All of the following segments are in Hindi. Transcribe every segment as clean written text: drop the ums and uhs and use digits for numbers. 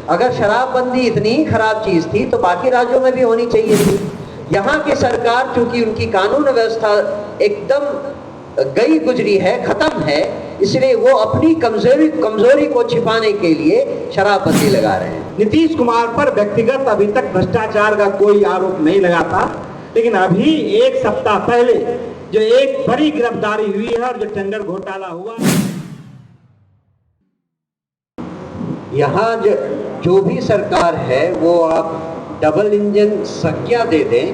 अगर शराबबंदी इतनी ही खराब चीज थी तो बाकी राज्यों में भी होनी चाहिए थी। यहाँ की सरकार चूंकि उनकी कानून व्यवस्था एकदम गई गुजरी है, खत्म है, इसलिए वो अपनी कमजोरी को छिपाने के लिए शराबबंदी लगा रहे हैं। नीतीश कुमार पर व्यक्तिगत अभी तक भ्रष्टाचार का कोई आरोप नहीं लगा था, लेकिन अभी एक सप्ताह पहले जो एक बड़ी गिरफ्तारी हुई है और जो टेंडर घोटाला हुआ, यहाँ जो भी सरकार है वो आप डबल इंजन संज्ञा दे दें,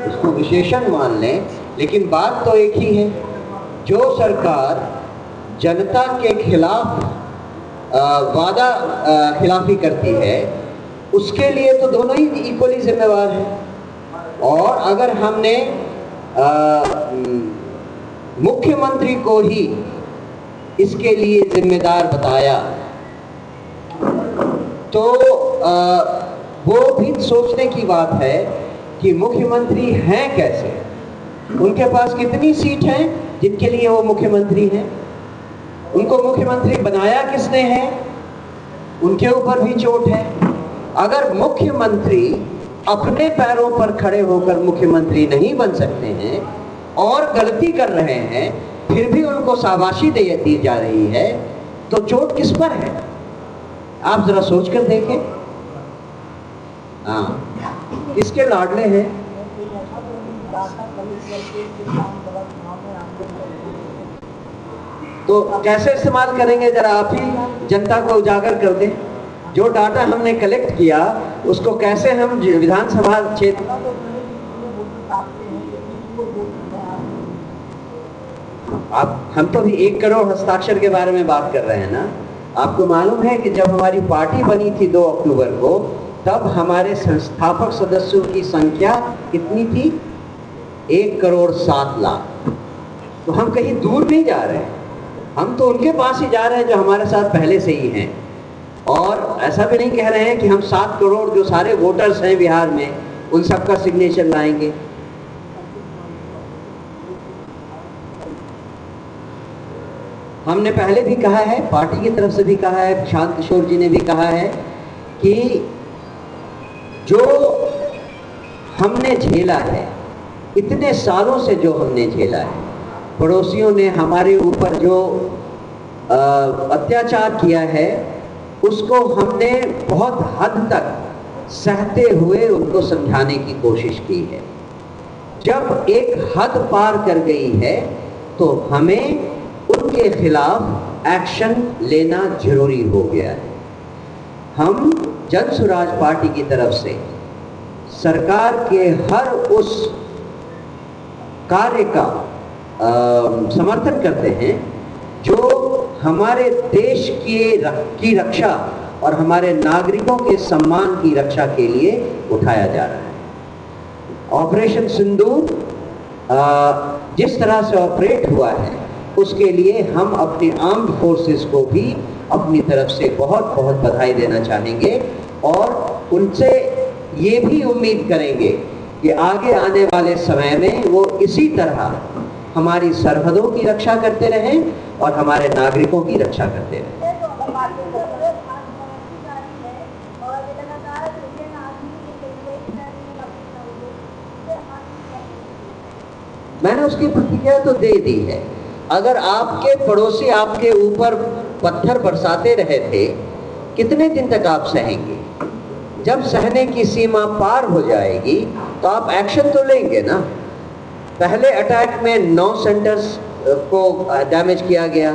उसको विशेषण मान लें, लेकिन बात तो एक ही है। जो सरकार जनता के खिलाफ वादा खिलाफी करती है उसके लिए तो दोनों ही इक्वली जिम्मेवार हैं। और अगर हमने मुख्यमंत्री को ही इसके लिए जिम्मेदार बताया तो वो भी सोचने की बात है कि मुख्यमंत्री हैं कैसे, उनके पास कितनी सीट हैं जिनके लिए वो मुख्यमंत्री हैं, उनको मुख्यमंत्री बनाया किसने है, उनके ऊपर भी चोट है। अगर मुख्यमंत्री अपने पैरों पर खड़े होकर मुख्यमंत्री नहीं बन सकते हैं और गलती कर रहे हैं फिर भी उनको शाबाशी दी जा रही है तो चोट किस पर है? आप जरा सोच कर देखें। हाँ, इसके लाडले हैं। तो कैसे इस्तेमाल करेंगे जरा आप ही जनता को उजागर कर दें। जो डाटा हमने कलेक्ट किया उसको कैसे हम विधानसभा क्षेत्र, आप हम तो भी 1 करोड़ हस्ताक्षर के बारे में बात कर रहे हैं ना। आपको मालूम है कि जब हमारी पार्टी बनी थी 2 अक्टूबर को, तब हमारे संस्थापक सदस्यों की संख्या कितनी थी? 1,07,00,000। तो हम कहीं दूर नहीं जा रहे हैं, हम तो उनके पास ही जा रहे हैं जो हमारे साथ पहले से ही हैं। और ऐसा भी नहीं कह रहे हैं कि हम 7 करोड़ जो सारे वोटर्स हैं बिहार में उन सबका सिग्नेचर लाएंगे। हमने पहले भी कहा है, पार्टी की तरफ से भी कहा है, शांत किशोर जी ने भी कहा है कि जो हमने झेला है, इतने सालों से जो हमने झेला है, पड़ोसियों ने हमारे ऊपर जो अत्याचार किया है उसको हमने बहुत हद तक सहते हुए उनको समझाने की कोशिश की है। जब एक हद पार कर गई है तो हमें उनके खिलाफ एक्शन लेना जरूरी हो गया है। हम जन स्वराज पार्टी की तरफ से सरकार के हर उस कार्य का समर्थन करते हैं जो हमारे देश की रक्षा और हमारे नागरिकों के सम्मान की रक्षा के लिए उठाया जा रहा है। ऑपरेशन सिंदूर जिस तरह से ऑपरेट हुआ है उसके लिए हम अपने आर्म्ड फोर्सेस को भी अपनी तरफ से बहुत बहुत बधाई देना चाहेंगे और उनसे ये भी उम्मीद करेंगे कि आगे आने वाले समय में वो इसी तरह हमारी सरहदों की रक्षा करते रहें और हमारे नागरिकों की रक्षा करते रहें। मैंने उसकी प्रतिक्रिया तो दे दी है। अगर आपके पड़ोसी आपके ऊपर पत्थर बरसाते रहे थे, कितने दिन तक आप सहेंगे? जब सहने की सीमा पार हो जाएगी तो आप एक्शन तो लेंगे ना। पहले अटैक में 9 सेंटर्स को डैमेज किया गया,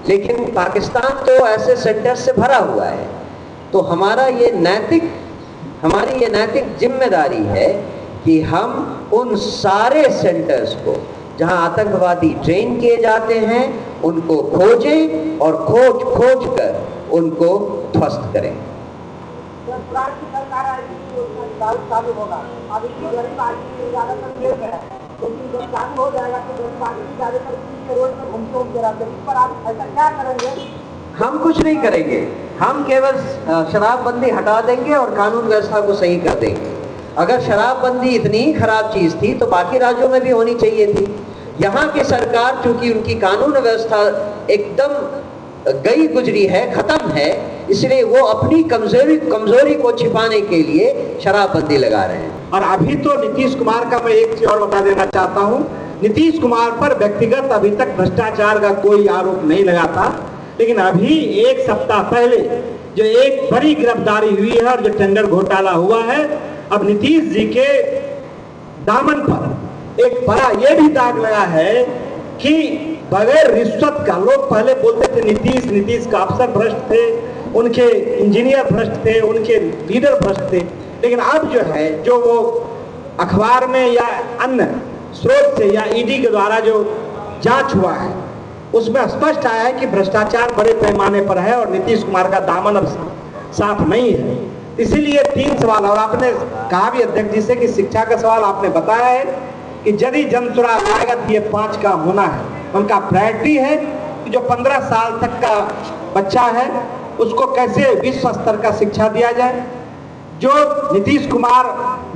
लेकिन पाकिस्तान तो ऐसे सेंटर्स से भरा हुआ है। तो हमारी ये नैतिक जिम्मेदारी है कि हम उन सारे सेंटर्स को जहां आतंकवादी ट्रेन किए जाते हैं उनको खोजें और खोज कर उनको ध्वस्त करें। हम कुछ नहीं करेंगे, हम केवल शराबबंदी हटा देंगे और कानून व्यवस्था को सही कर देंगे। अगर शराबबंदी इतनी ही खराब चीज थी तो बाकी राज्यों में भी होनी चाहिए थी। यहाँ की सरकार चूंकि उनकी कानून व्यवस्था एकदम गई गुजरी है, खत्म है, इसलिए वो अपनी कमजोरी को छिपाने के लिए शराबबंदी लगा रहे हैं। और अभी तो नीतीश कुमार का मैं एक चीज और बता देना चाहता हूं, नीतीश कुमार पर व्यक्तिगत अभी तक भ्रष्टाचार का कोई आरोप नहीं लगा था, लेकिन अभी एक सप्ताह पहले जो एक बड़ी गिरफ्तारी हुई है और जो टेंडर घोटाला हुआ है, अब नीतीश जी के दामन पर एक बड़ा ये भी दाग लगा है कि बगैर रिश्वत का, लोग पहले बोलते थे नीतीश का अफसर भ्रष्ट थे, उनके इंजीनियर भ्रष्ट थे, उनके लीडर भ्रष्ट थे, लेकिन अब जो है जो वो अखबार में या अन्य स्रोत से या ईडी के द्वारा जो जांच हुआ है उसमें स्पष्ट आया है कि भ्रष्टाचार बड़े पैमाने पर है और नीतीश कुमार का दामन अब साफ नहीं है। इसीलिए 3 सवाल, और आपने कहा भी अध्यक्ष जी से कि शिक्षा का सवाल आपने बताया है कि यदि जन सुराग आएगा तो ये 5 काम होना है। उनका प्रायोरिटी है कि जो 15 साल तक का बच्चा है उसको कैसे विश्व स्तर का शिक्षा दिया जाए, जो नीतीश कुमार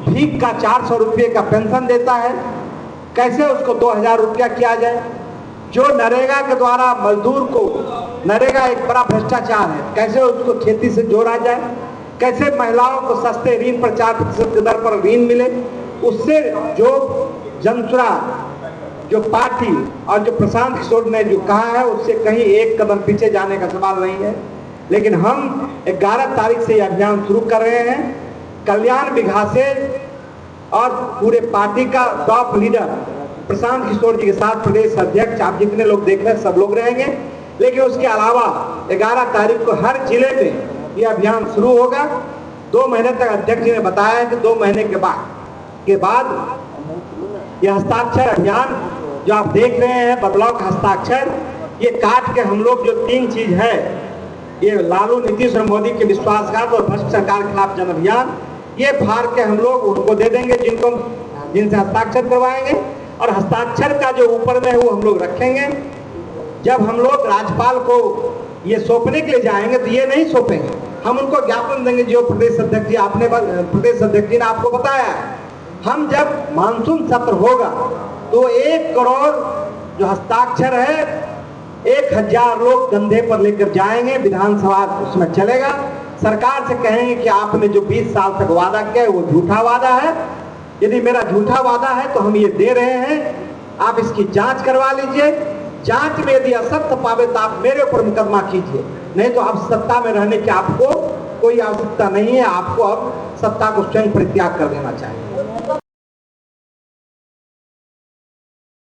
भीख का 400 रुपये का पेंशन देता है कैसे उसको 2000 रुपया किया जाए, जो नरेगा के द्वारा मजदूर को, नरेगा एक बड़ा भ्रष्टाचार है, कैसे उसको खेती से जोड़ा जाए, कैसे महिलाओं को सस्ते ऋण पर 4% की दर पर ऋण मिले, उससे जो जनसुराग जो पार्टी और जो प्रशांत किशोर ने जो कहा है उससे कहीं एक कदम पीछे जाने का सवाल नहीं है। लेकिन हम 11 तारीख से यह अभियान शुरू कर रहे हैं। कल्याण बिघा से और पूरे पार्टी का टॉप लीडर प्रशांत किशोर जी के साथ प्रदेश अध्यक्ष, आप जितने लोग देख रहे हैं सब लोग रहेंगे, लेकिन उसके अलावा 11 तारीख को हर जिले में यह अभियान शुरू होगा। 2 महीने तक अध्यक्ष जी ने बताया है कि 2 महीने के बाद यह हस्ताक्षर अभियान जो आप देख रहे हैं, बदलाव का हस्ताक्षर, ये काट के हम लोग जो 3 चीज है, ये लालू, नीतीश और मोदी के विश्वासघात और भ्रष्ट सरकार के खिलाफ जन अभियान, ये फाड़ के हम लोग उनको दे देंगे जिनसे हस्ताक्षर करवाएंगे, और हस्ताक्षर का जो ऊपर में है वो हम लोग रखेंगे। जब हम लोग राज्यपाल को ये सौंपने के लिए जाएंगे तो ये नहीं सौंपेंगे, हम उनको ज्ञापन देंगे जो प्रदेश अध्यक्ष जी ने आपको बताया है। हम जब मानसून सत्र होगा तो 1 करोड़ जो हस्ताक्षर है 1000 लोग कंधे पर लेकर जाएंगे, विधानसभा उसमें चलेगा, सरकार से कहेंगे कि आपने जो 20 साल तक वादा किया है वो झूठा वादा है, यदि मेरा झूठा वादा है तो हम ये दे रहे हैं, आप इसकी जांच करवा लीजिए, जांच में यदि असत्य पावे तो आप मेरे ऊपर मुकदमा कीजिए, नहीं तो अब सत्ता में रहने की आपको कोई आवश्यकता नहीं है, आपको अब सत्ता को स्वयं परित्याग कर देना चाहिए।